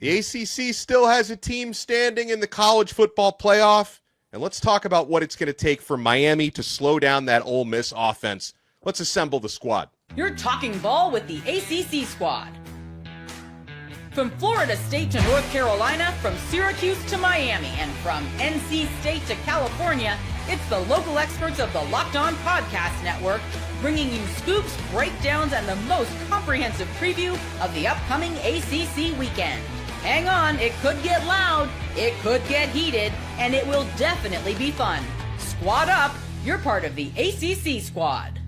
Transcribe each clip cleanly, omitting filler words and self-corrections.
The ACC still has a team standing in the college football playoff, and let's talk about what it's going to take for Miami to slow down that Ole Miss offense. Let's assemble the squad. You're talking ball with the ACC squad. From Florida State to North Carolina, from Syracuse to Miami, and from NC State to California, it's the local experts of the Locked On Podcast Network, bringing you scoops, breakdowns, and the most comprehensive preview of the upcoming ACC weekend. Hang on, it could get loud, it could get heated, and it will definitely be fun. Squad up, you're part of the ACC squad.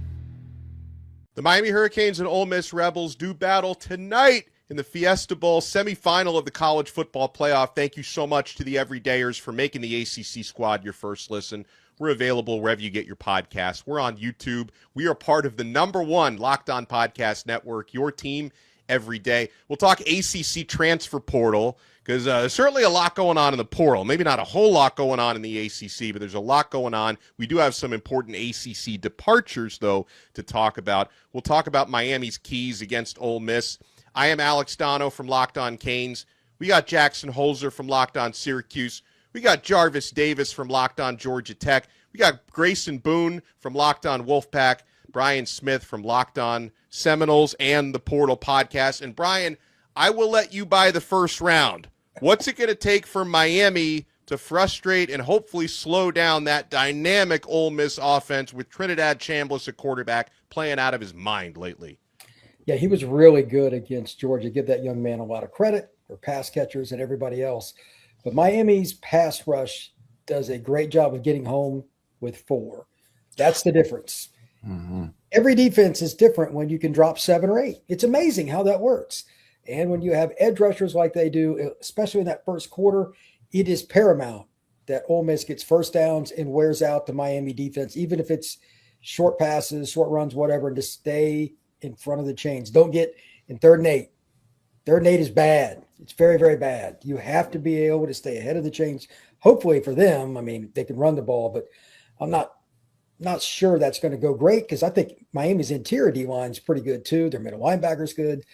The Miami Hurricanes and Ole Miss Rebels do battle tonight in the Fiesta Bowl semifinal of the college football playoff. Thank you so much to the everydayers for making the ACC squad your first listen. We're available wherever you get your podcasts. We're on YouTube. We are part of the #1 Locked On Podcast Network, your team every day. We'll talk ACC transfer portal because there's certainly a lot going on in the portal. Maybe not a whole lot going on in the ACC, but there's a lot going on. We do have some important ACC departures, though, to talk about. We'll talk about Miami's keys against Ole Miss. I am Alex Donno from Locked On Canes. We got Jackson Holzer from Locked On Syracuse. We got Jarvis Davis from Locked On Georgia Tech. We got Grayson Boone from Locked On Wolfpack. Brian Smith from Locked On Seminoles and the Portal Podcast. And Brian, I will let you buy the first round. What's it going to take for Miami to frustrate and hopefully slow down that dynamic Ole Miss offense with Trinidad Chambliss at quarterback playing out of his mind lately? Yeah, he was really good against Georgia. Give that young man a lot of credit for pass catchers and everybody else. But Miami's pass rush does a great job of getting home with 4. That's the difference. Mm-hmm. Every defense is different when you can drop 7 or 8. It's amazing how that works. And when you have edge rushers like they do, especially in that first quarter, it is paramount that Ole Miss gets first downs and wears out the Miami defense, even if it's short passes, short runs, whatever, and to stay in front of the chains. Don't get in 3rd and 8. 3rd and 8 is bad. It's very, very bad. You have to be able to stay ahead of the chains. Hopefully for them, I mean, they can run the ball, but I'm not sure that's going to go great because I think Miami's interior D-line is pretty good too. Their middle linebacker's good.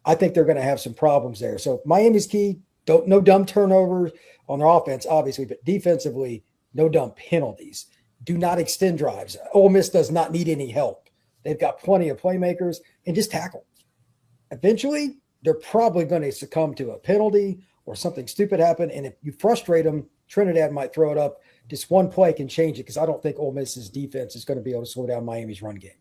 I think they're going to have some problems there. So Miami's key, no dumb turnovers on their offense, obviously, but defensively, no dumb penalties. Do not extend drives. Ole Miss does not need any help. They've got plenty of playmakers and just tackle. Eventually, they're probably going to succumb to a penalty or something stupid happen. And if you frustrate them, Trinidad might throw it up. Just one play can change it because I don't think Ole Miss's defense is going to be able to slow down Miami's run game.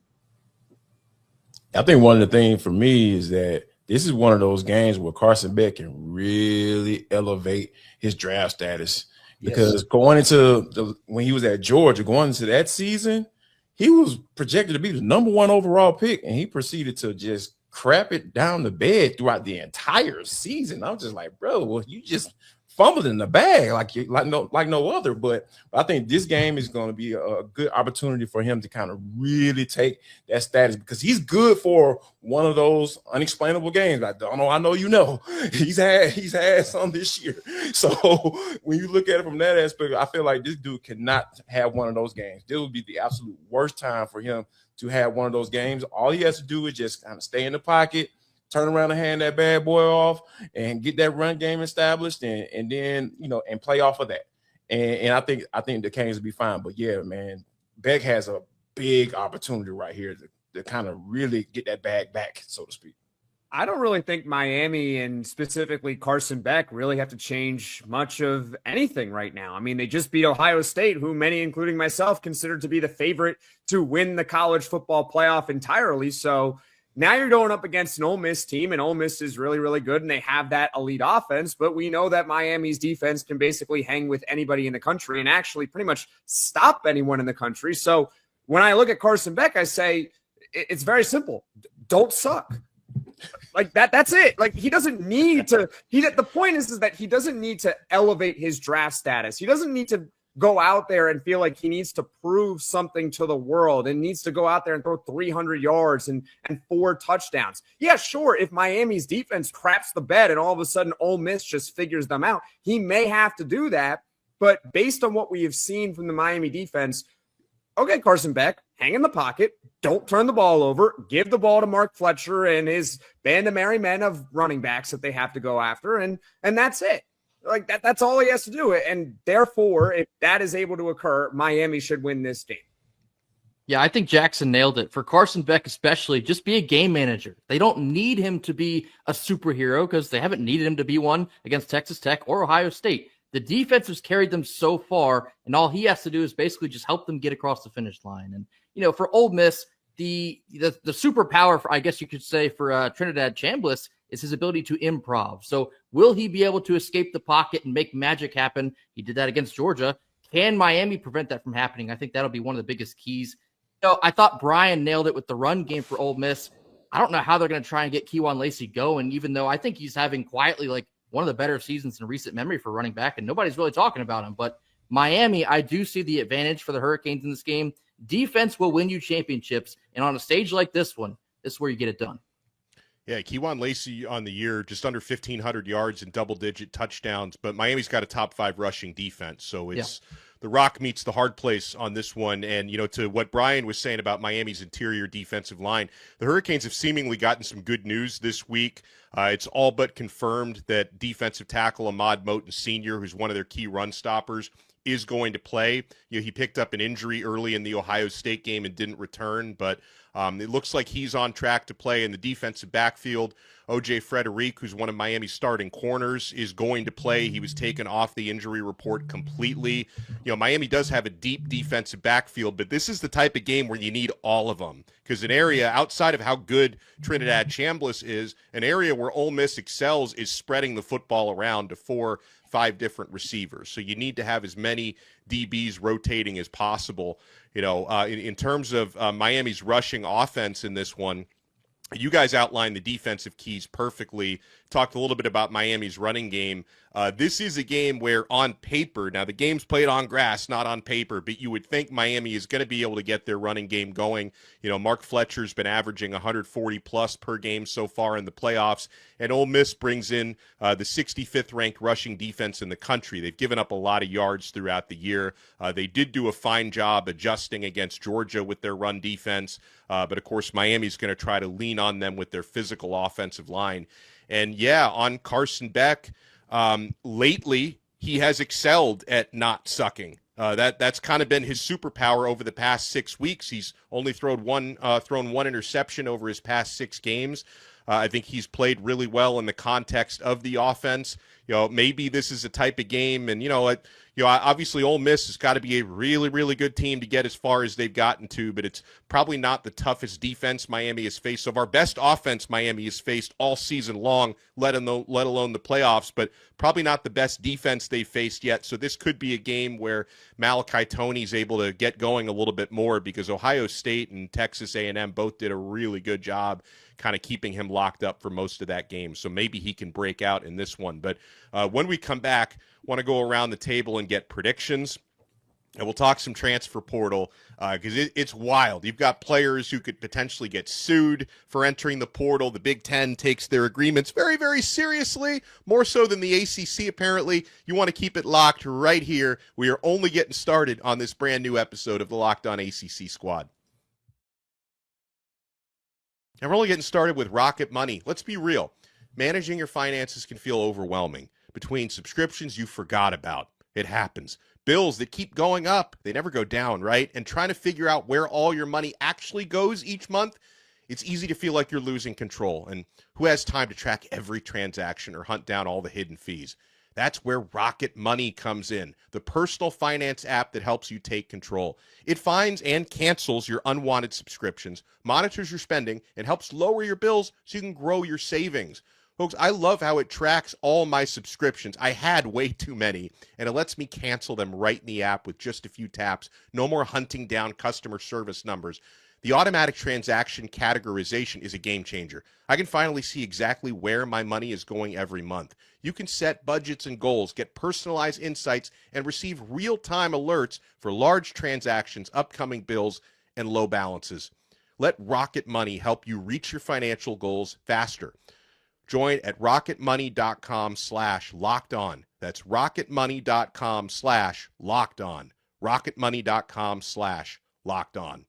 I think one of the things for me is that this is one of those games where Carson Beck can really elevate his draft status because going into when he was at Georgia, going into that season, he was projected to be the #1 overall pick, and he proceeded to just crap it down the bed throughout the entire season. I'm just like, bro, well, you just fumbled in the bag like no other. But I think this game is going to be a good opportunity for him to kind of really take that status because he's good for one of those unexplainable games. I know you know he's had some this year. So when you look at it from that aspect, I feel like this dude cannot have one of those games. This would be the absolute worst time for him to have one of those games. All he has to do is just kind of stay in the pocket, turn around and hand that bad boy off and get that run game established and then, and play off of that. And I think the Canes will be fine. But yeah, man, Beck has a big opportunity right here to kind of really get that bag back, so to speak. I don't really think Miami and specifically Carson Beck really have to change much of anything right now. I mean, they just beat Ohio State, who many, including myself, considered to be the favorite to win the college football playoff entirely. So now you're going up against an Ole Miss team, and Ole Miss is really, really good, and they have that elite offense. But we know that Miami's defense can basically hang with anybody in the country and actually pretty much stop anyone in the country. So when I look at Carson Beck, I say it's very simple. Don't suck. Like that's it. Like he doesn't need to. The point is that he doesn't need to elevate his draft status. He doesn't need to go out there and feel like he needs to prove something to the world and needs to go out there and throw 300 yards and 4 touchdowns. Yeah, sure. If Miami's defense craps the bed and all of a sudden Ole Miss just figures them out, he may have to do that. But based on what we have seen from the Miami defense, okay, Carson Beck, hang in the pocket, don't turn the ball over, give the ball to Mark Fletcher and his band of merry men of running backs that they have to go after, and that's it. Like that's all he has to do. And therefore, if that is able to occur, Miami should win this game. Yeah, I think Jackson nailed it. For Carson Beck especially, just be a game manager. They don't need him to be a superhero because they haven't needed him to be one against Texas Tech or Ohio State. The defense has carried them so far, and all he has to do is basically just help them get across the finish line. And, you know, for Ole Miss, the superpower, for, I guess you could say, for Trinidad Chambliss is his ability to improv. So will he be able to escape the pocket and make magic happen? He did that against Georgia. Can Miami prevent that from happening? I think that'll be one of the biggest keys. I thought Brian nailed it with the run game for Ole Miss. I don't know how they're going to try and get Kyan Lacey going, even though I think he's having quietly like one of the better seasons in recent memory for running back, and nobody's really talking about him. But Miami, I do see the advantage for the Hurricanes in this game. Defense will win you championships, and on a stage like this one, this is where you get it done. Yeah, Kyan Lacey on the year, just under 1,500 yards and double-digit touchdowns, but Miami's got a top-5 rushing defense, so it's the rock meets the hard place on this one. And, you know, to what Brian was saying about Miami's interior defensive line, the Hurricanes have seemingly gotten some good news this week. It's all but confirmed that defensive tackle Ahmad Moten Sr., who's one of their key run stoppers, is going to play. You know, he picked up an injury early in the Ohio State game and didn't return, but it looks like he's on track to play in the defensive backfield. O.J. Frederick, who's one of Miami's starting corners, is going to play. He was taken off the injury report completely. You know, Miami does have a deep defensive backfield, but this is the type of game where you need all of them, because an area outside of how good Trinidad Chambliss is, an area where Ole Miss excels is spreading the football around to 4-5 different receivers. So you need to have as many DBs rotating as possible. You know, in terms of Miami's rushing offense in this one, you guys outlined the defensive keys perfectly, talked a little bit about Miami's running game. This is a game where on paper, now the game's played on grass, not on paper, but you would think Miami is going to be able to get their running game going. You know, Mark Fletcher's been averaging 140 plus per game so far in the playoffs, and Ole Miss brings in the 65th ranked rushing defense in the country. They've given up a lot of yards throughout the year. They did do a fine job adjusting against Georgia with their run defense, but of course Miami's going to try to lean on them with their physical offensive line. And yeah, on Carson Beck, lately he has excelled at not sucking. That's kind of been his superpower over the past 6 weeks. He's only thrown one interception over his past 6 games. I think he's played really well in the context of the offense. You know, maybe this is a type of game, and obviously Ole Miss has got to be a really, really good team to get as far as they've gotten to, but it's probably not the toughest defense Miami has faced. Of our best offense Miami has faced all season long, let alone the playoffs, but probably not the best defense they've faced yet. So this could be a game where Malachi Toney's able to get going a little bit more, because Ohio State and Texas A&M both did a really good job kind of keeping him locked up for most of that game. So maybe he can break out in this one. But when we come back, want to go around the table and get predictions. And we'll talk some transfer portal because it's wild. You've got players who could potentially get sued for entering the portal. The Big Ten takes their agreements very, very seriously, more so than the ACC apparently. You want to keep it locked right here. We are only getting started on this brand new episode of the Locked On ACC Squad. And we're only getting started with Rocket Money. Let's be real. Managing your finances can feel overwhelming. Between subscriptions you forgot about, it happens. Bills that keep going up, they never go down, right? And trying to figure out where all your money actually goes each month, it's easy to feel like you're losing control. And who has time to track every transaction or hunt down all the hidden fees? That's where Rocket Money comes in, the personal finance app that helps you take control. It finds and cancels your unwanted subscriptions, monitors your spending, and helps lower your bills so you can grow your savings. Folks, I love how it tracks all my subscriptions. I had way too many, and it lets me cancel them right in the app with just a few taps. No more hunting down customer service numbers. The automatic transaction categorization is a game changer. I can finally see exactly where my money is going every month. You can set budgets and goals, get personalized insights, and receive real-time alerts for large transactions, upcoming bills, and low balances. Let Rocket Money help you reach your financial goals faster. Join at rocketmoney.com/lockedon. That's rocketmoney.com/lockedon. rocketmoney.com/lockedon.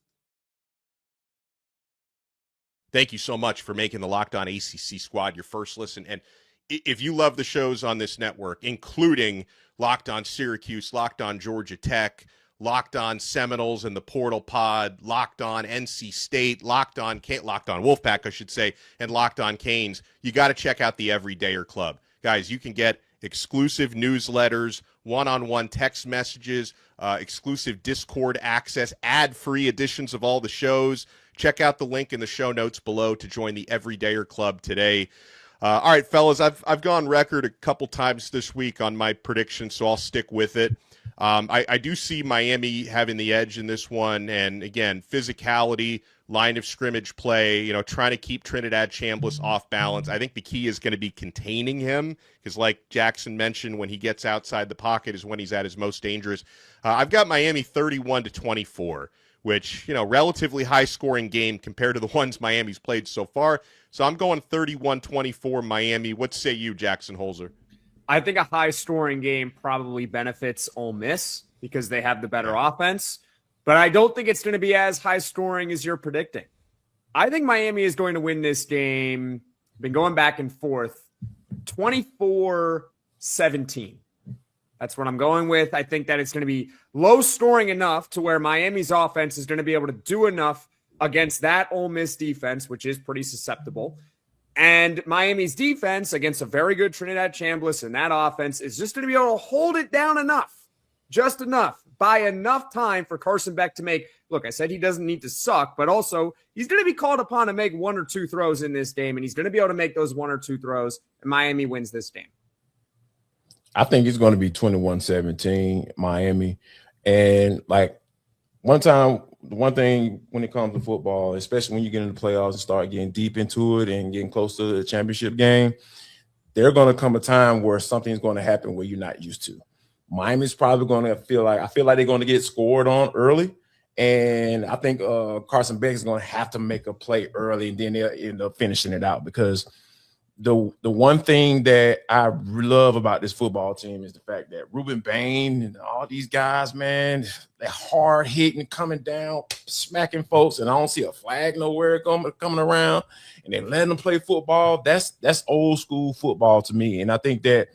Thank you so much for making the Locked On ACC Squad your first listen. And if you love the shows on this network, including Locked On Syracuse, Locked On Georgia Tech, Locked On Seminoles and the Portal Pod, Locked On NC State, Locked On Wolfpack, I should say, and Locked On Canes, you got to check out the Everydayer Club. Guys, you can get exclusive newsletters, one-on-one text messages, exclusive Discord access, ad-free editions of all the shows. Check out the link in the show notes below to join the Everydayer Club today. All right, fellas, I've gone record a couple times this week on my predictions, so I'll stick with it. I do see Miami having the edge in this one, and again, physicality, line of scrimmage play, trying to keep Trinidad Chambliss off balance. I think the key is going to be containing him, because like Jackson mentioned, when he gets outside the pocket is when he's at his most dangerous. I've got Miami 31-24, which, relatively high-scoring game compared to the ones Miami's played so far. So I'm going 31-24 Miami. What say you, Jackson Holzer? I think a high-scoring game probably benefits Ole Miss because they have the better offense. But I don't think it's going to be as high-scoring as you're predicting. I think Miami is going to win this game. Been going back and forth. 24-17. That's what I'm going with. I think that it's going to be low-scoring enough to where Miami's offense is going to be able to do enough against that Ole Miss defense, which is pretty susceptible. And Miami's defense against a very good Trinidad Chambliss and that offense is just going to be able to hold it down enough, just enough, by enough time for Carson Beck to make, look, I said he doesn't need to suck, but also he's going to be called upon to make one or two throws in this game, and he's going to be able to make those one or two throws, and Miami wins this game. I think it's going to be 21-17 Miami. And like one thing when it comes to football, especially when you get into the playoffs and start getting deep into it and getting close to the championship game, there's going to come a time where something's going to happen where you're not used to. Miami's probably going to feel like they're going to get scored on early. And I think Carson Beck is going to have to make a play early, and then they'll end up finishing it out, because the one thing that I love about this football team is the fact that Ruben Bain and all these guys, man, they're hard hitting, coming down, smacking folks, and I don't see a flag nowhere coming around, and they letting them play football. That's old school football to me. And I think that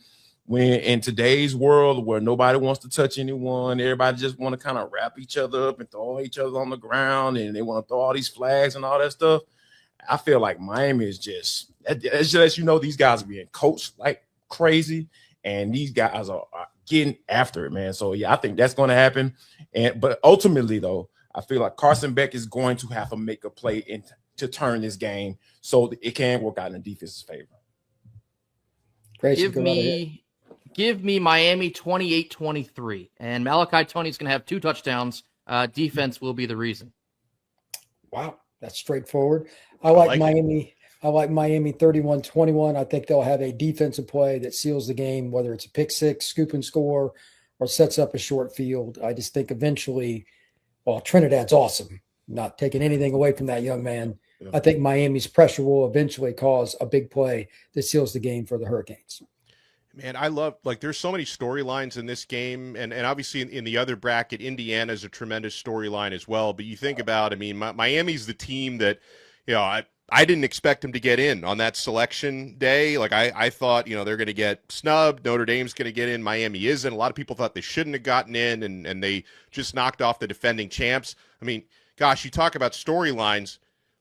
when in today's world where nobody wants to touch anyone, everybody just want to kind of wrap each other up and throw each other on the ground, and they want to throw all these flags and all that stuff, I feel like Miami is just – it just lets you know these guys are being coached like crazy, and these guys are getting after it, man. So, yeah, I think that's going to happen. But ultimately, though, I feel like Carson Beck is going to have to make a play to turn this game so that it can work out in the defense's favor. Give me Miami 28-23, and Malachi Tony's going to have 2 touchdowns. Defense will be the reason. Wow, that's straightforward. I like Miami. I like Miami 31-21. I think they'll have a defensive play that seals the game, whether it's a pick six, scoop and score, or sets up a short field. I just think eventually, well, Trinidad's awesome. Not taking anything away from that young man. Yeah. I think Miami's pressure will eventually cause a big play that seals the game for the Hurricanes. Man, I love, there's so many storylines in this game, and obviously in the other bracket, Indiana's a tremendous storyline as well. But you think about, Miami's the team that, I didn't expect them to get in on that selection day. I thought, they're going to get snubbed. Notre Dame's going to get in. Miami isn't. A lot of people thought they shouldn't have gotten in, and they just knocked off the defending champs. Gosh, you talk about storylines.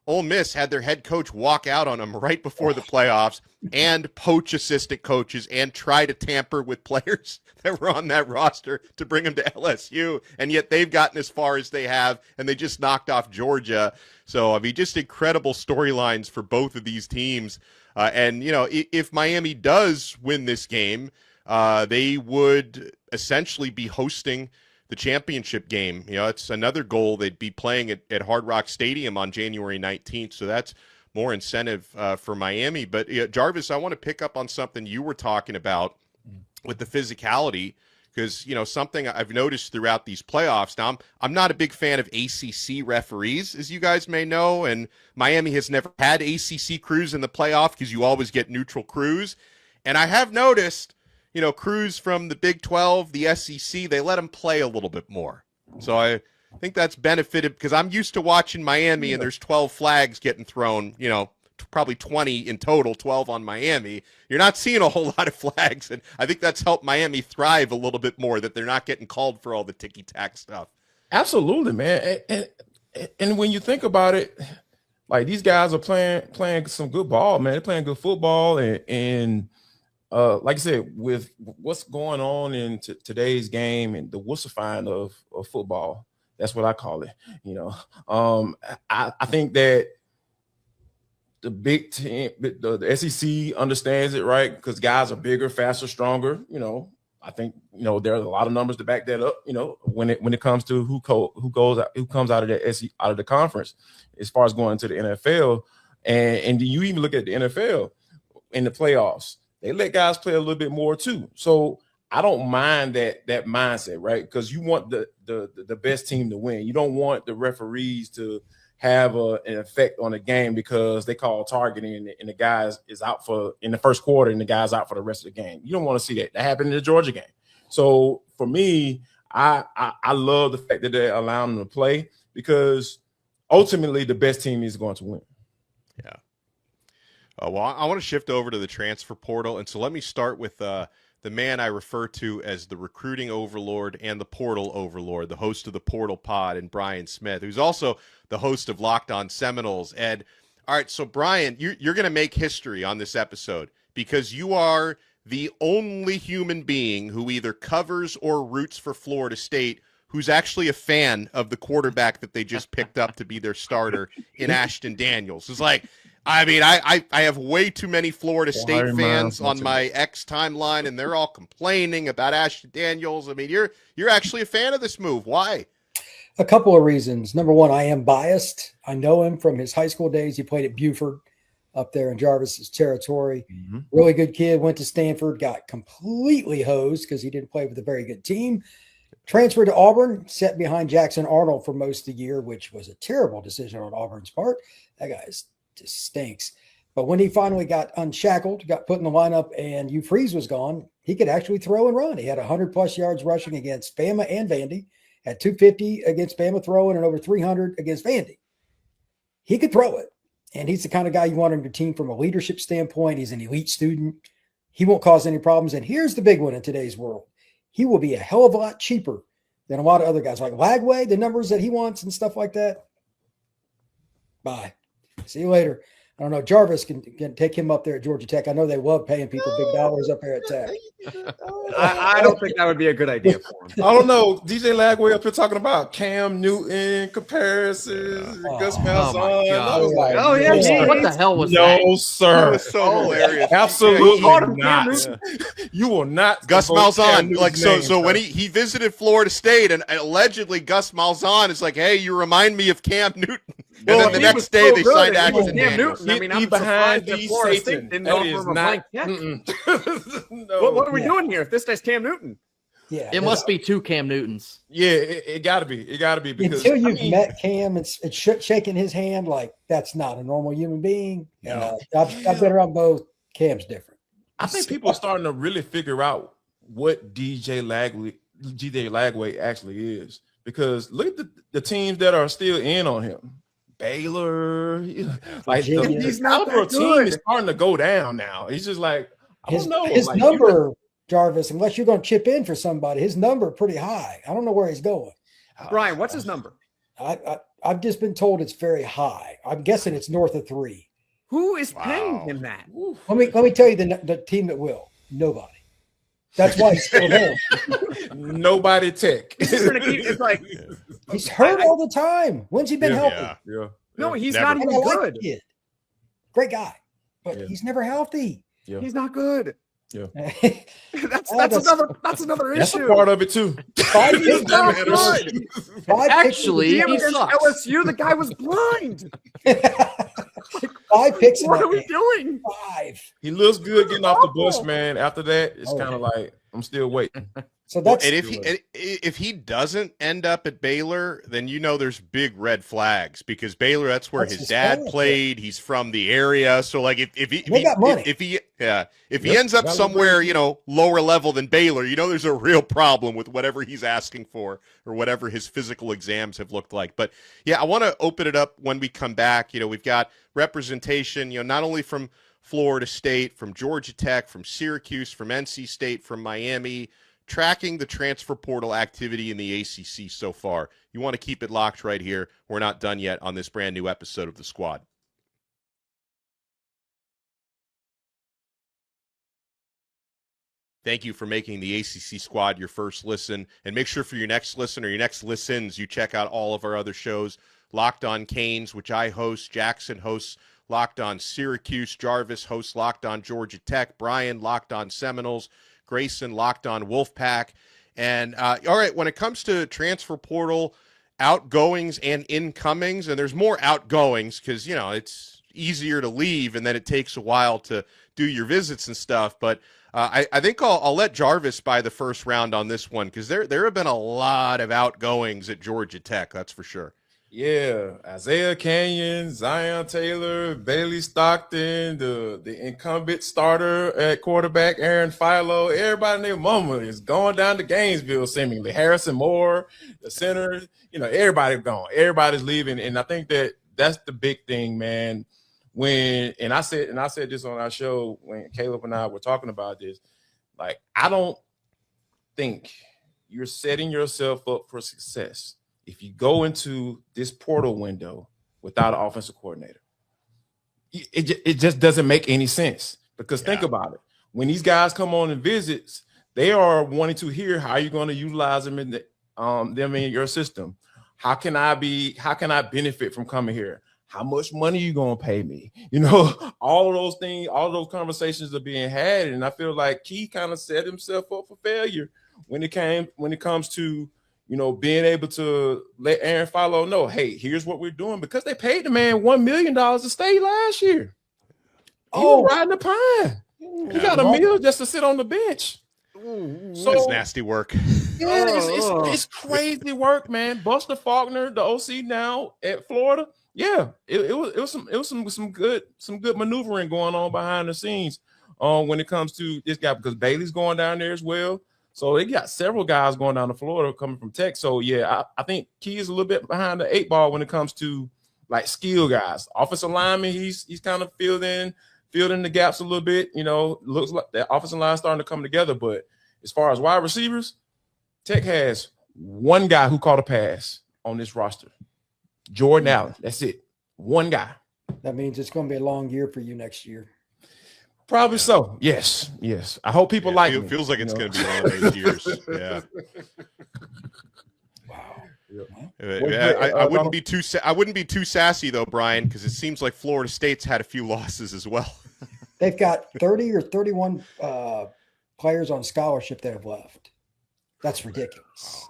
Ole Miss had their head coach walk out on them right before the playoffs and poach assistant coaches and try to tamper with players that were on that roster to bring them to LSU. And yet they've gotten as far as they have, and they just knocked off Georgia. So, just incredible storylines for both of these teams. And, if Miami does win this game, they would essentially be hosting the championship game. It's another goal. They'd be playing at Hard Rock Stadium on January 19th, so that's more incentive for Miami. But Jarvis, I want to pick up on something you were talking about with the physicality, because something I've noticed throughout these playoffs. Now, I'm not a big fan of ACC referees, as you guys may know, and Miami has never had ACC crews in the playoff because you always get neutral crews. And I have noticed crews from the Big 12, the SEC, they let them play a little bit more. So think that's benefited because I'm used to watching Miami and there's 12 flags getting thrown, probably 20 in total, 12 on Miami. You're not seeing a whole lot of flags, and I think that's helped Miami thrive a little bit more, that they're not getting called for all the ticky-tack stuff. Absolutely, man. And when you think about it, like, these guys are playing some good ball, man. They're playing good football, and like I said, with what's going on in today's game and the wussifying of football, that's what I call it. I think that the Big Ten, the SEC understands it, right? Because guys are bigger, faster, stronger. I think there are a lot of numbers to back that up. When it comes to who comes out of the conference, as far as going to the NFL, and you even look at the NFL in the playoffs, they let guys play a little bit more too. So I don't mind that mindset, right? Because you want the best team to win. You don't want the referees to have an effect on the game because they call targeting and the guy is out for in the first quarter and the guy's out for the rest of the game. You don't want to see that. That happened in the Georgia game. So for me, I love the fact that they're allowing them to play, because ultimately the best team is going to win. Yeah. Well, I want to shift over to the transfer portal. And so let me start with the man I refer to as the recruiting overlord and the portal overlord, the host of the Portal Pod, and Brian Smith, who's also the host of Locked On Seminoles. Ed, all right, so Brian, you're going to make history on this episode because you are the only human being who either covers or roots for Florida State who's actually a fan of the quarterback that they just picked up to be their starter in Ashton Daniels. It's like, I mean, I have way too many Florida State fans on my X timeline, and they're all complaining about Ashton Daniels. I mean, you're actually a fan of this move. Why? A couple of reasons. Number one, I am biased. I know him from his high school days. He played at Buford up there in Jarvis's territory. Mm-hmm. Really good kid. Went to Stanford, got completely hosed because he didn't play with a very good team. Transferred to Auburn, sat behind Jackson Arnold for most of the year, which was a terrible decision on Auburn's part. That guy just stinks. But when he finally got unshackled, got put in the lineup, and Hugh Freeze was gone, he could actually throw and run. He had 100-plus yards rushing against Bama and Vandy, had 250 against Bama throwing, and over 300 against Vandy. He could throw it, and he's the kind of guy you want on your team from a leadership standpoint. He's an elite student. He won't cause any problems. And here's the big one in today's world. He will be a hell of a lot cheaper than a lot of other guys. Like Lagway, the numbers that he wants and stuff like that. Bye. See you later. I don't know. Jarvis can take him up there at Georgia Tech. I know they love paying people big dollars up there at Tech. I don't think that would be a good idea for him. I don't know. DJ Lagway up here talking about Cam Newton comparisons, Gus Malzahn. I was like, oh yeah, what the hell was that? No, sir. That was so hilarious. Absolutely not. You will not. Gus Malzahn, like so when he visited Florida State, and allegedly Gus Malzahn is like, hey, you remind me of Cam Newton. And then the next day they signed Ashton Daniels. I mean, I'm behind Florida State didn't offer him a blank check. No. What are we doing here if this guy's Cam Newton? Yeah, it must be two Cam Newtons. Yeah, it got to be. It got to be because until you've met Cam and shaking his hand, like that's not a normal human being. I've been around both. Cam's different. I think people are starting to really figure out what DJ Lagway actually is, because look at the teams that are still in on him. Baylor, like he's not the team is starting to go down now. He's just like, I don't know. His number, Jarvis, unless you're going to chip in for somebody, his number pretty high. I don't know where he's going. Brian, what's his number? I've just been told it's very high. I'm guessing it's north of 3. Who is paying him that? Let me tell you the team that will. Nobody. That's why he's still there. Nobody Tech. It's like he's hurt all the time. When's he been healthy? Yeah. No, he's not even good. Kid. Great guy, but he's never healthy. Yeah. He's not good. Yeah. that's another issue. That's a part of it too. Actually, he sucks. LSU, the guy was blind. 5 picks. What are we doing? 5. He looks good getting off the bus, man. After that, it's kind of like I'm still waiting. So that's and if he doesn't end up at Baylor, then there's big red flags, because Baylor, that's where his dad played. He's from the area, so like if he ends up somewhere lower level than Baylor, there's a real problem with whatever he's asking for or whatever his physical exams have looked like. But yeah, I want to open it up when we come back. We've got representation, not only from Florida State, from Georgia Tech, from Syracuse, from NC State, from Miami, tracking the transfer portal activity in the ACC so far. You want to keep it locked right here. We're not done yet on this brand new episode of The Squad. Thank you for making the ACC Squad your first listen. And make sure for your next listen or your next listens, you check out all of our other shows. Locked on Canes, which I host. Jackson hosts Locked on Syracuse. Jarvis hosts Locked on Georgia Tech. Brian, Locked on Seminoles. Grayson, Locked on Wolfpack. And all right, when it comes to transfer portal outgoings and incomings, and there's more outgoings because, it's easier to leave and then it takes a while to do your visits and stuff. But I think I'll let Jarvis buy the first round on this one, because there have been a lot of outgoings at Georgia Tech, that's for sure. Yeah, Isaiah Kyan, Zion Taylor, Bailey Stockton, the incumbent starter at quarterback, Aaron Philo, everybody and their mama is going down to Gainesville seemingly. Harrison Moore, the center, everybody's gone. Everybody's leaving, and I think that's the big thing, man. And I said this on our show when Caleb and I were talking about this, like, I don't think you're setting yourself up for success if you go into this portal window without an offensive coordinator. It just doesn't make any sense, because think about it. When these guys come on and visits, they are wanting to hear how you're going to utilize them in your system. How can I benefit from coming here? How much money you going to pay me? All of those things, all of those conversations are being had. And I feel like he kind of set himself up for failure when it comes to, being able to let Aaron Philo know, hey, here's what we're doing, because they paid the man $1 million to stay last year. He was riding the pine. He got $1 million just to sit on the bench. So it's nasty work. Yeah, it's crazy work, man. Buster Faulkner, the OC now at Florida. Yeah, it was some good maneuvering going on behind the scenes when it comes to this guy, because Bailey's going down there as well. So they got several guys going down to Florida coming from Tech. So yeah, I think Key is a little bit behind the 8 ball when it comes to like skill guys. Offensive lineman, he's kind of filled in the gaps a little bit. Looks like that offensive line starting to come together. But as far as wide receivers, Tech has one guy who caught a pass on this roster. Jordan Allen. That's it. One guy. That means it's going to be a long year for you next year. Probably so. Yes. I hope people like it. Feels like it's going to be one of those years. Yeah. Wow. I wouldn't be too sassy though, Brian, because it seems like Florida State's had a few losses as well. They've got 30 or 31 players on scholarship that have left. That's ridiculous.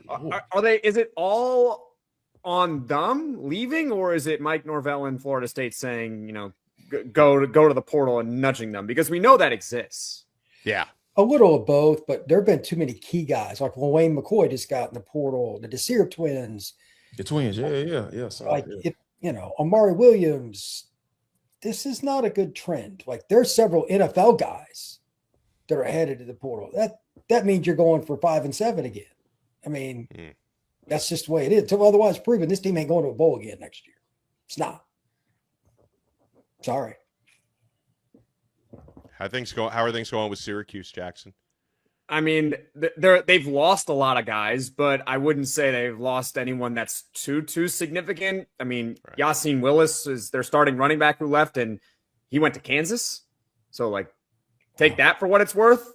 Are they? Is it all on them leaving, or is it Mike Norvell in Florida State saying, go to the portal and nudging them? Because we know that exists. Yeah. A little of both, but there have been too many key guys. Like Wayne McCoy just got in the portal, the Veesaar twins. The twins, yeah. So, Amari Williams, this is not a good trend. Like, there's several NFL guys that are headed to the portal. That means you're going for 5 and 7 again. I mean, that's just the way it is. So otherwise proven this team ain't going to a bowl again next year. It's not. Sorry. How are things going with Syracuse, Jackson? I mean, they've lost a lot of guys, but I wouldn't say they've lost anyone that's too significant. I mean, right. Yassine Willis is their starting running back who left, and he went to Kansas. So, take that for what it's worth.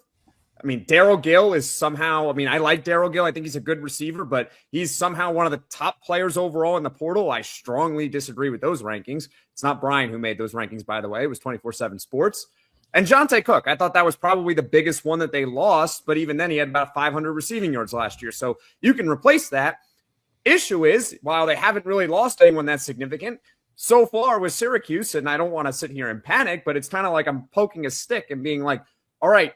I mean, Daryl Gill is somehow – I like Daryl Gill. I think he's a good receiver, but he's somehow one of the top players overall in the portal. I strongly disagree with those rankings. It's not Brian who made those rankings, by the way. It was 24/7 Sports. And Jonte Cook, I thought that was probably the biggest one that they lost, but even then he had about 500 receiving yards last year. So you can replace that. Issue is, while they haven't really lost anyone that's significant, so far with Syracuse, and I don't want to sit here and panic, but it's kind of like I'm poking a stick and being like, all right,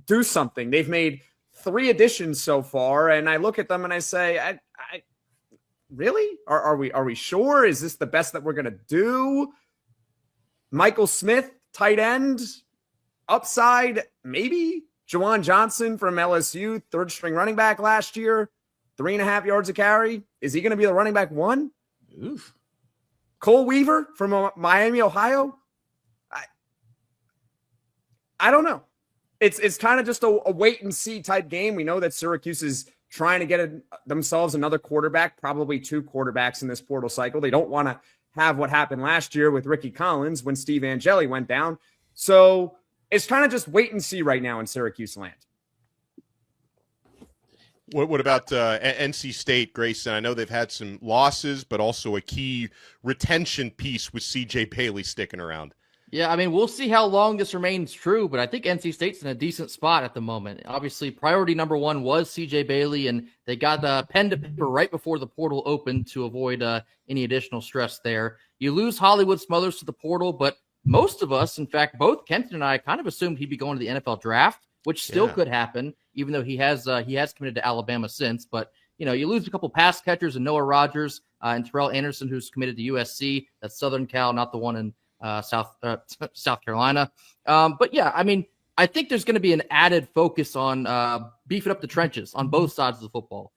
do something. They've made 3 additions so far, and I look at them and I say, I really? Are we sure? Is this the best that we're going to do? Michael Smith, tight end, upside, maybe. Juwan Johnson from LSU, 3rd string running back last year, 3.5 yards a carry. Is he going to be the running back 1? Oof. Cole Weaver from Miami, Ohio. I don't know. It's kind of just a wait and see type game. We know that Syracuse is trying to get themselves another quarterback, probably 2 quarterbacks in this portal cycle. They don't want to have what happened last year with Ricky Collins when Steve Angeli went down. So it's kind of just wait and see right now in Syracuse land. What about NC State, Grayson? I know they've had some losses, but also a key retention piece with C.J. Bailey sticking around. Yeah, I mean, we'll see how long this remains true, but I think NC State's in a decent spot at the moment. Obviously, priority number 1 was C.J. Bailey, and they got the pen to paper right before the portal opened to avoid any additional stress there. You lose Hollywood Smothers to the portal, but most of us, in fact, both Kenton and I, kind of assumed he'd be going to the NFL draft, which still could happen, even though he has committed to Alabama since. But, you lose a couple pass catchers in Noah Rogers and Terrell Anderson, who's committed to USC. That's Southern Cal, not the one in South Carolina. But yeah, I mean, I think there's going to be an added focus on beefing up the trenches on both sides of the football.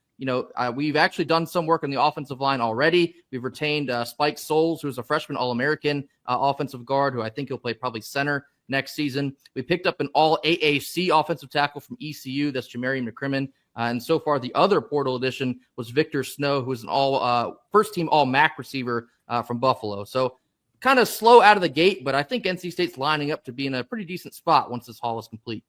We've actually done some work on the offensive line already. We've retained Spike Souls, who's a freshman All-American offensive guard, who I think he'll play probably center next season. We picked up an All-AAC offensive tackle from ECU. That's Jamarian McCrimmon. And so far, the other portal addition was Victor Snow, who's an first-team All-MAC receiver from Buffalo. So kind of slow out of the gate, but I think NC State's lining up to be in a pretty decent spot once this haul is complete.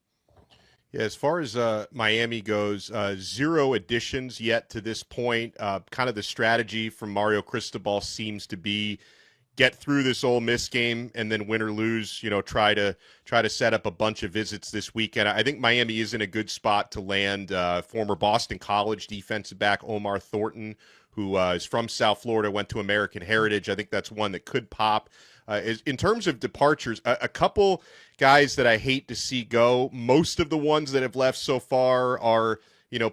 Yeah, as far as Miami goes, 0 additions yet to this point. Kind of the strategy from Mario Cristobal seems to be get through this Ole Miss game and then win or lose, try to set up a bunch of visits this weekend. I think Miami is in a good spot to land former Boston College defensive back Omar Thornton, who is from South Florida, went to American Heritage. I think that's one that could pop. In terms of departures, a couple guys that I hate to see go. Most of the ones that have left so far are,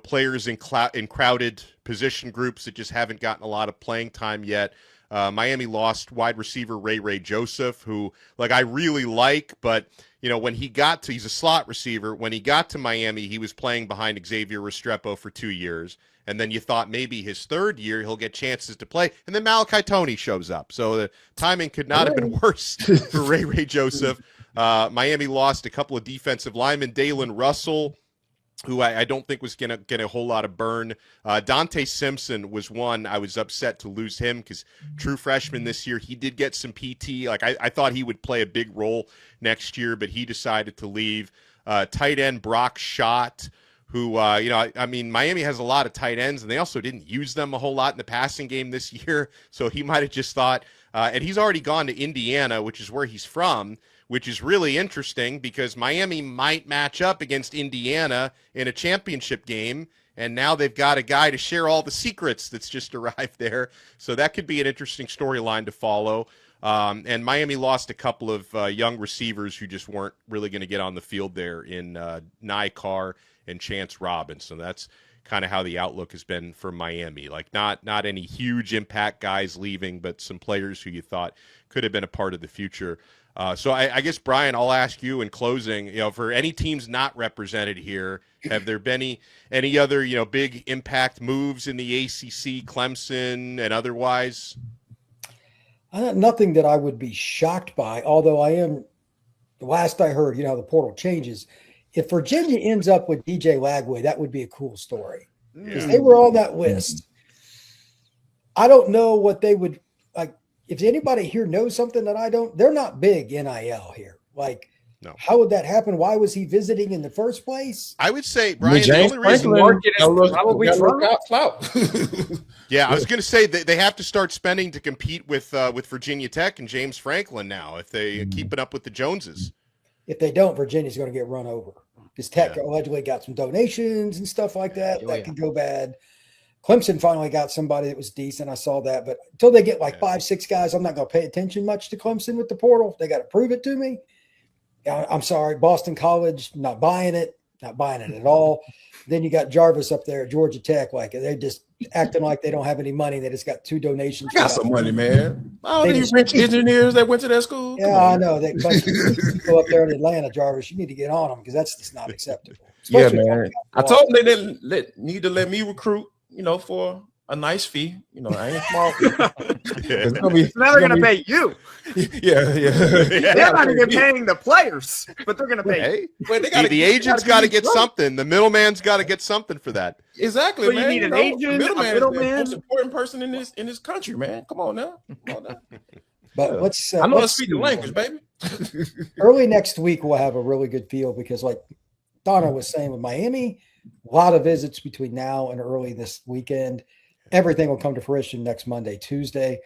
players in crowded position groups that just haven't gotten a lot of playing time yet. Miami lost wide receiver Ray Joseph, who I really like, but when he's a slot receiver. When he got to Miami, he was playing behind Xavier Restrepo for 2 years. And then you thought maybe his 3rd year he'll get chances to play. And then Malachi Toney shows up. So the timing could not have been worse for Ray Joseph. Miami lost a couple of defensive linemen. Dalen Russell, who I don't think was going to get a whole lot of burn. Dante Simpson was one. I was upset to lose him because true freshman this year. He did get some PT. I thought he would play a big role next year, but he decided to leave. Tight end Brock Schott, who, Miami has a lot of tight ends, and they also didn't use them a whole lot in the passing game this year. So he might have just thought, and he's already gone to Indiana, which is where he's from, which is really interesting because Miami might match up against Indiana in a championship game, and now they've got a guy to share all the secrets that's just arrived there. So that could be an interesting storyline to follow. And Miami lost a couple of young receivers who just weren't really going to get on the field there in Nye Carr and Chance Robinson. So that's kind of how the outlook has been for Miami. Not any huge impact guys leaving, but some players who you thought could have been a part of the future. So I guess, Brian, I'll ask you in closing, for any teams not represented here, have there been any other, big impact moves in the ACC, Clemson and otherwise? Nothing that I would be shocked by, although the last I heard, the portal changes. If Virginia ends up with DJ Lagway, that would be a cool story because they were on that list. I don't know what they would like. If anybody here knows something that I don't, they're not big NIL here. No. How would that happen? Why was he visiting in the first place? I would say, Brian, the only reason market is probably clout. Yeah, I was going to say they have to start spending to compete with Virginia Tech and James Franklin now if they keep it up with the Joneses. If they don't, Virginia's going to get run over because Tech allegedly got some donations and stuff like that. That could go bad. Clemson finally got somebody that was decent. I saw that. But until they get 5-6 guys, I'm not going to pay attention much to Clemson with the portal. They got to prove it to me. I'm sorry. Boston College, not buying it. not buying it at all. Then you got Jarvis up there at Georgia Tech, like they're just acting like they don't have any money. They just got 2 donations. I got some money, man. All these rich engineers that went to that school. Yeah, I know. They go up there in Atlanta, Jarvis. You need to get on them because that's just not acceptable. Especially man. I told them they didn't need to let me recruit, for a nice fee. I ain't small. Now they're going to pay you. Yeah. They're not even paying the players, but they're going to pay. Hey, well, the agent's got to get something. The middleman's got to get something for that. Exactly, so man. You need an agent, a middleman. The most important person in this country, man. Come on now. But let's. I know how to speak the language, baby. Early next week, we'll have a really good feel because, like Donno was saying with Miami, a lot of visits between now and early this weekend. Everything will come to fruition next Monday, Tuesday.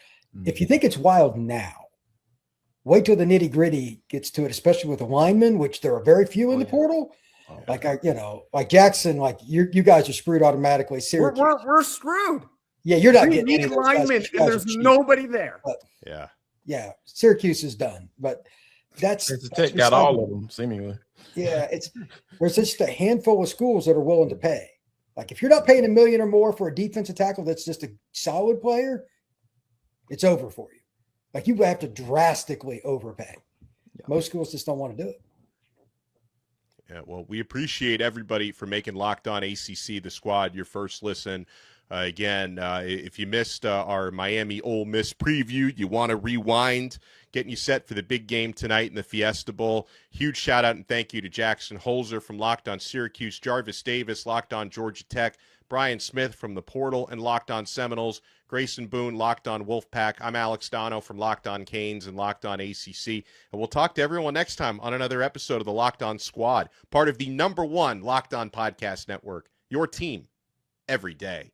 If you think it's wild now, wait till the nitty gritty gets to it, especially with the linemen, which there are very few in the portal. Like like Jackson, like you guys are screwed automatically. We're screwed. Yeah, you're not we getting need linemen, and there's nobody there. But, yeah. Syracuse is done, but that's Tech got all of them seemingly. Yeah, there's just a handful of schools that are willing to pay. Like if you're not paying $1 million or more for a defensive tackle that's just a solid player, it's over for you. Like you have to drastically overpay. Most schools just don't want to do it. Yeah, well, we appreciate everybody for making Locked On ACC, the squad, your first listen. Again, if you missed our Miami Ole Miss preview, you want to rewind, getting you set for the big game tonight in the Fiesta Bowl. Huge shout out and thank you to Jackson Holzer from Locked On Syracuse, Jarvis Davis, Locked On Georgia Tech, Brian Smith from the Portal and Locked On Seminoles, Grayson Boone, Locked On Wolfpack. I'm Alex Donno from Locked On Canes and Locked On ACC. And we'll talk to everyone next time on another episode of the Locked On Squad, part of the #1 Locked On Podcast Network, your team every day.